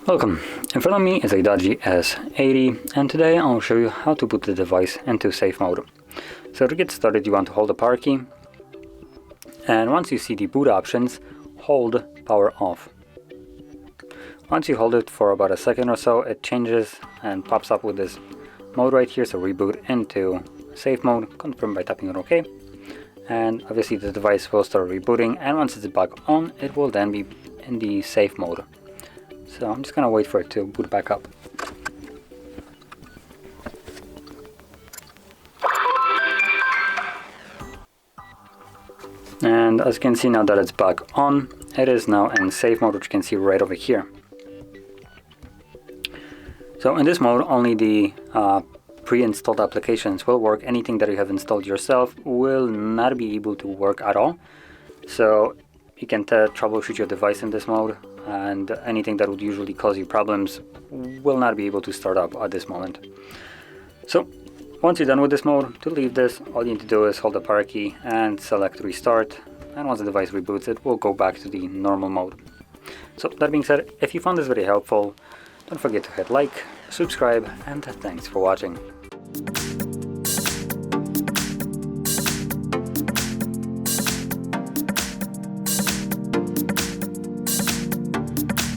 Welcome. In front of me is a DOOGEE S80 and today I'll show you how to put the device into safe mode. So to get started you want to hold the power key, and once you see the boot options, hold power off. Once you hold it for about a second or so, it changes and pops up with this mode right here, so reboot into safe mode, confirm by tapping on OK. And obviously the device will start rebooting, and once it's back on it will then be in the safe mode. So I'm just gonna wait for it to boot back up. And as you can see now that it's back on, it is now in safe mode, which you can see right over here. So in this mode only the pre-installed applications will work. Anything that you have installed yourself will not be able to work at all. So you can troubleshoot your device in this mode, and anything that would usually cause you problems will not be able to start up at this moment. So once you're done with this mode, to leave this, all you need to do is hold the power key and select restart, and once the device reboots it will go back to the normal mode. So that being said, if you found this very helpful, don't forget to hit like, subscribe, and thanks for watching.